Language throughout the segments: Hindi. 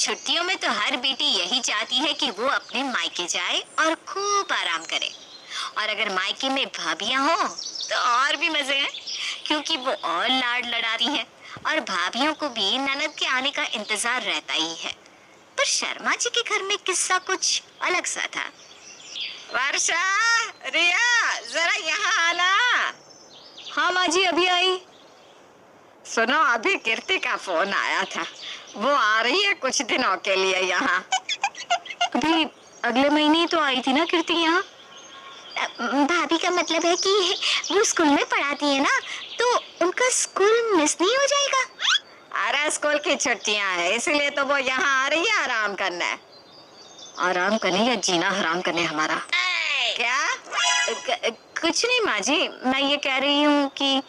छुट्टियों में तो हर बेटी यही चाहती है कि वो अपने मायके जाए और खूब आराम करे। और अगर मायके में भाभियां हो तो और भी मजे हैं, क्योंकि वो और लाड लड़ाती हैं और भाभियों को भी ननद के आने का इंतजार रहता ही है। पर शर्मा जी के घर में किस्सा कुछ अलग सा था। वर्षा, रिया, जरा यहाँ आना। हाँ माँ जी, अभी आई। सुनो, अभी कीर्ति का फोन आया था, वो आ रही है कुछ दिनों के लिए यहाँ। अभी अगले महीने ही तो आई थी ना कीर्ति यहाँ। भाभी का मतलब है कि वो स्कूल में पढ़ाती है ना, तो उनका स्कूल मिस नहीं हो जाएगा। अरे स्कूल की छुट्टियां हैं, इसलिए तो वो यहाँ आ रही है आराम करने। आराम करने या जीना हराम करने हमारा? क्या? कुछ नहीं माँ जी, मैं ये कह रही हूँ कि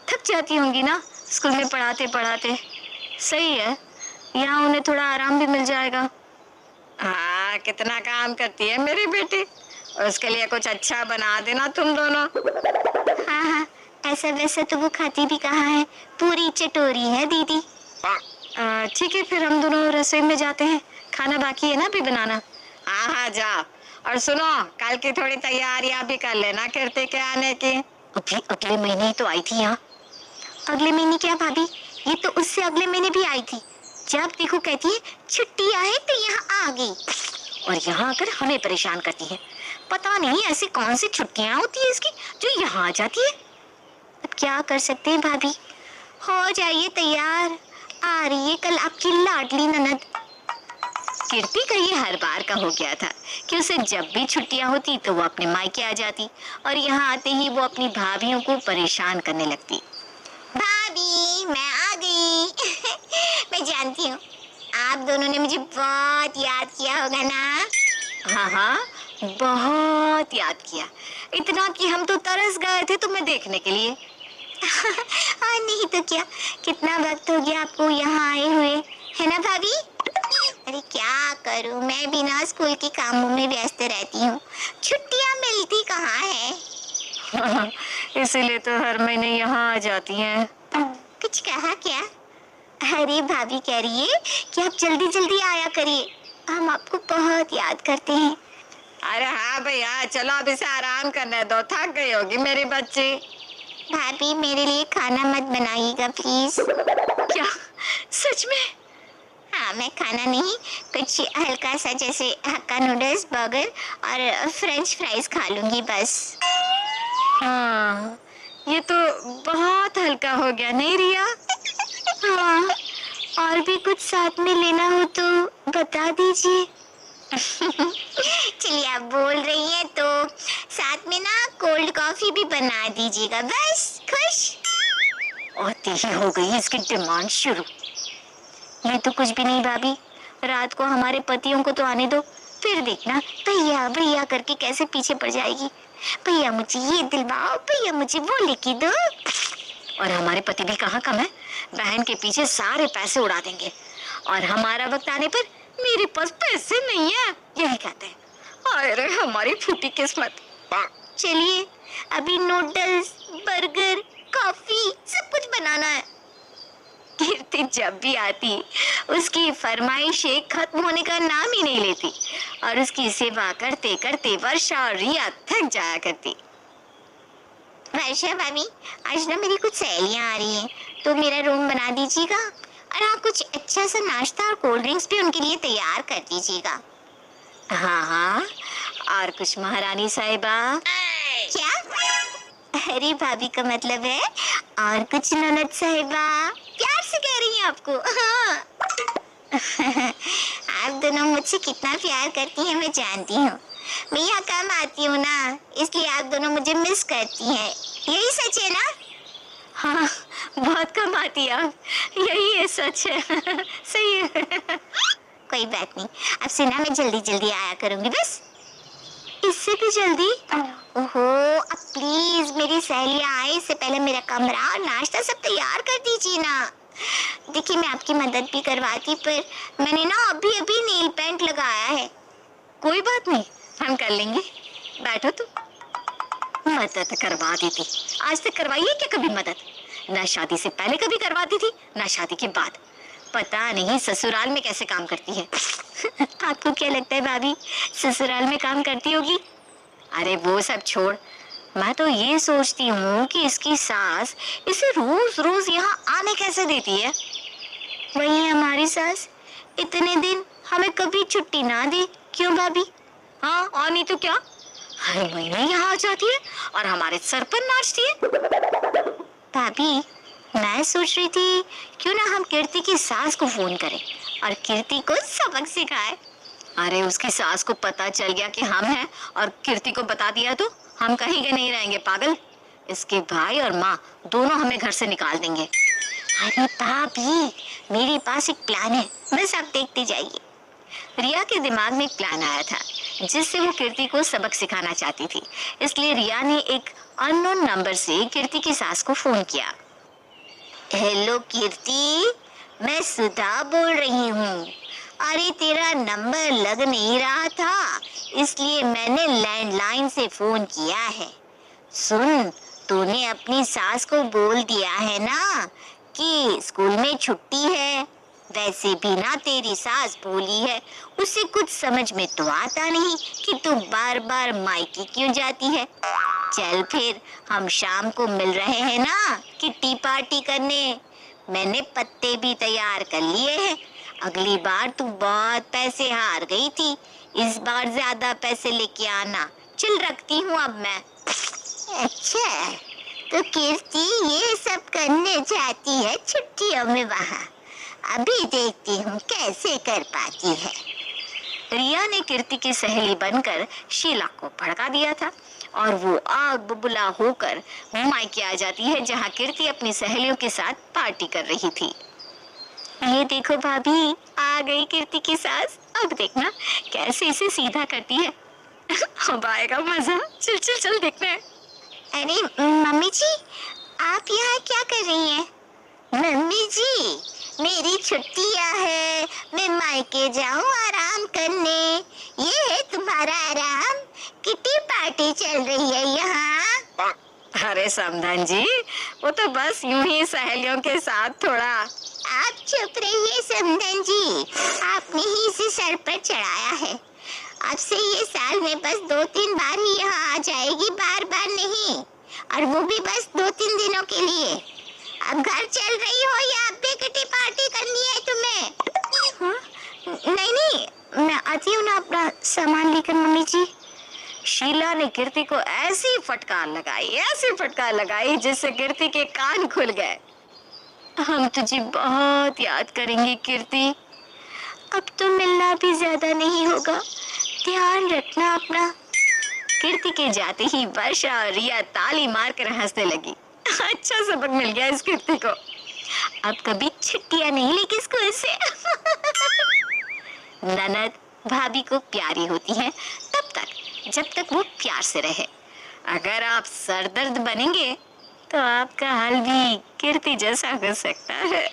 थक जाती होंगी ना स्कूल में पढ़ाते पढ़ाते। सही है, यहाँ उन्हें थोड़ा आराम भी मिल जाएगा। हाँ, कितना काम करती है मेरी बेटी, उसके लिए कुछ अच्छा बना देना तुम दोनों। हाँ हाँ, ऐसा वैसा तो वो खाती भी कहाँ है, पूरी चटोरी है दीदी। ठीक है, फिर हम दोनों रसोई में जाते हैं, खाना बाकी है ना अभी बनाना। हाँ हाँ जाओ, और सुनो कल की थोड़ी तैयारियां भी कर लेना कीर्ति के आने की। अभी अगले महीने ही तो आई थी यहाँ। अगले महीने क्या भाभी, ये तो उससे अगले महीने भी आई थी। जब देखो कहती है छुट्टियां है तो यहाँ आ गई, और यहाँ आकर हमें परेशान करती है। पता नहीं ऐसी कौन सी छुट्टियां होती है इसकी जो यहाँ आ जाती है। अब क्या कर सकते हैं भाभी, हो जाइए तैयार, आ रही है कल आपकी लाडली ननद। कीर्ति का ये हर बार का हो गया था कि उसे जब भी छुट्टियां होती तो वो अपने मायके आ जाती, और यहाँ आते ही वो अपनी भाभियों को परेशान करने लगती। भाभी मैं आ गई। मैं जानती हूँ आप दोनों ने मुझे बहुत याद किया होगा ना। हाँ हाँ, बहुत याद किया, इतना कि हम तो तरस गए थे तुम्हें देखने के लिए। हाँ नहीं तो क्या, कितना वक्त हो गया आपको यहाँ आए हुए, है ना भाभी? अरे क्या करूँ, मैं भी ना स्कूल के कामों में व्यस्त रहती हूँ, छुट्टियाँ मिलती कहाँ है। इसीलिए तो हर महीने यहाँ आ जाती हैं। कुछ कहा क्या? अरे भाभी कह रही है कि आप जल्दी जल्दी आया करिए, हम आपको बहुत याद करते हैं। अरे हाँ भैया, चलो अब इसे आराम करने दो, थक गई होगी मेरी बच्ची। भाभी मेरे लिए खाना मत बनाइएगा प्लीज। क्या सच में? हाँ, मैं खाना नहीं, कुछ हल्का सा जैसे हक्का नूडल्स, बर्गर और फ्रेंच फ्राइज खा लूंगी बस। हाँ, ये तो बहुत हल्का हो गया नहीं रिया? हाँ, और भी कुछ साथ में लेना हो तो बता दीजिए। चलिए आप बोल रही हैं तो साथ में ना कोल्ड कॉफी भी बना दीजिएगा, बस खुश। आती ही हो गई इसकी डिमांड शुरू। ये तो कुछ भी नहीं भाभी, रात को हमारे पतियों को तो आने दो, फिर देखना भैया भैया करके कैसे पीछे पड़ जाएगी। भैया मुझे ये दिलवाओ, भैया मुझे वो लेके दो। और हमारे पति भी कहाँ कम है, बहन के पीछे सारे पैसे उड़ा देंगे, और हमारा वक्त आने पर मेरे पास पैसे नहीं है यही कहते हैं। अरे हमारी फूटी किस्मत। चलिए अभी नूडल्स, बर्गर, कॉफी सब कुछ बनाना है। कीर्ति जब भी आती उसकी फरमाइशें खत्म होने का नाम ही नहीं लेती, और उसकी सेवा करते करते वर्षा और रिया थक जाया करती। वर्षा भाभी, आज ना मेरी कुछ सहेलियां आ रही हैं, तो मेरा रूम बना दीजिएगा, और हाँ कुछ अच्छा सा नाश्ता और कोल्ड ड्रिंक्स भी उनके लिए तैयार कर दीजिएगा। हाँ हाँ, और कुछ महारानी साहिबा? क्या? अरे भाभी का मतलब है और कुछ ननद साहिबा, प्यार से कह रही हैं आपको। हाँ। आप दोनों मुझसे कितना प्यार करती हैं मैं जानती हूँ, मैं यहाँ कम आती हूँ ना, इसलिए आप दोनों मुझे मिस करती हैं, यही सच है ना? हाँ, बहुत कम आती है, यही है सच है। सही है। कोई बात नहीं, अब से ना मैं जल्दी जल्दी आया करूँगी बस। इससे भी जल्दी? ओहो, अब प्लीज मेरी सहेलियां आए इससे पहले मेरा कमरा और नाश्ता सब तैयार कर दीजिए ना। देखिए मैं आपकी मदद भी करवाती, पर मैंने ना अभी अभी नेल पेंट लगाया है। कोई बात नहीं, हम कर लेंगे, बैठो तुम। मदद करवा दी थी, आज तक करवाई है क्या कभी मदद? ना शादी से पहले कभी करवाती थी, ना शादी के बाद। पता नहीं ससुराल में कैसे काम करती है। आपको क्या लगता है भाभी, ससुराल में काम करती होगी? अरे वो सब छोड़, मैं तो ये सोचती हूँ कि इसकी सास इसे रोज रोज यहाँ आने कैसे देती है। वही हमारी सास इतने दिन हमें कभी छुट्टी ना दी, क्यों भाभी? हाँ, और नहीं तो क्या, हर महीने यहाँ आ जाती है और हमारे सर पर नाचती है। भाभी, मैं सोच रही थी क्यों ना हम कीर्ति की सास को फोन करें और कीर्ति को सबक सिखाए। अरे उसकी सास को पता चल गया कि हम हैं और कीर्ति को बता दिया तो हम कहीं के नहीं रहेंगे पागल। इसके भाई और माँ दोनों हमें घर से निकाल देंगे। अरे भाभी, मेरे पास एक प्लान है, बस आप देखते जाइए। रिया के दिमाग में एक प्लान आया था जिससे वो कीर्ति को सबक सिखाना चाहती थी। इसलिए रिया ने एक अननोन नंबर से कीर्ति की सास को फोन किया। हेलो कीर्ति, मैं सुधा बोल रही हूँ। अरे तेरा नंबर लग नहीं रहा था, इसलिए मैंने लैंडलाइन से फोन किया है। सुन, तूने अपनी सास को बोल दिया है ना कि स्कूल में छुट्टी है। वैसे भी ना तेरी सास भोली है, उसे कुछ समझ में तो आता नहीं कि तू बार बार मायके क्यों जाती है। चल फिर, हम शाम को मिल रहे हैं ना किट्टी पार्टी करने। मैंने पत्ते भी तैयार कर लिए हैं। अगली बार तू बहुत पैसे हार गई थी, इस बार ज्यादा पैसे लेके आना। चल रखती हूँ अब मैं। अच्छा, तो कीर्ति ये सब करने जाती है छुट्टियों में वहाँ। अभी देखती हूँ कैसे कर पाती है। रिया ने कीर्ति की सहेली बनकर शीला को भड़का दिया था और वो आग बबूला होकर मायके आ जाती है जहाँ कीर्ति अपनी सहेलियों के साथ पार्टी कर रही थी। ये देखो भाभी, आ गई कीर्ति की सास। अब देखना कैसे इसे सीधा करती है। अब आएगा मजा। चल चल चल देखते हैं। अरे मम्मी जी, आप यहाँ क्या कर रही हैं? मम्मी जी, मेरी छुट्टियाँ है, मैं मायके जाऊँ आराम करने। ये है तुम्हारा आराम। किट्टी पार्टी चल रही है यहाँ। अरे समधन जी, वो तो बस यूं ही सहेलियों के साथ थोड़ा। आप चुप रहिए समधन जी, आपने ही इसे सर पर चढ़ाया है। अब से ये साल में बस 2-3 बार ही यहाँ आ जाएगी, बार बार नहीं, और वो भी बस 2-3 दिनों के लिए। अब घर चल रही हो या अब भी किट्टी पार्टी करनी है तुम्हें? हाँ? नहीं नहीं, मैं आती हूँ ना अपना सामान लेकर मम्मी जी। शीला ने कीर्ति को ऐसी फटकार लगाई जिससे कीर्ति के कान खुल गए। हम तुझे बहुत याद करेंगे कीर्ति। अब तो मिलना भी ज्यादा नहीं होगा, ध्यान रखना अपना। कीर्ति के जाते ही वर्षा और रिया ताली मारकर हंसने लगी। अच्छा सबक मिल गया इस कीर्ति को, अब कभी छुट्टियां नहीं लेगी स्कूल से। ननद भाभी को प्यारी होती है तब तक जब तक वो प्यार से रहे। अगर आप सरदर्द बनेंगे तो आपका हाल भी कीर्ति जैसा हो सकता है।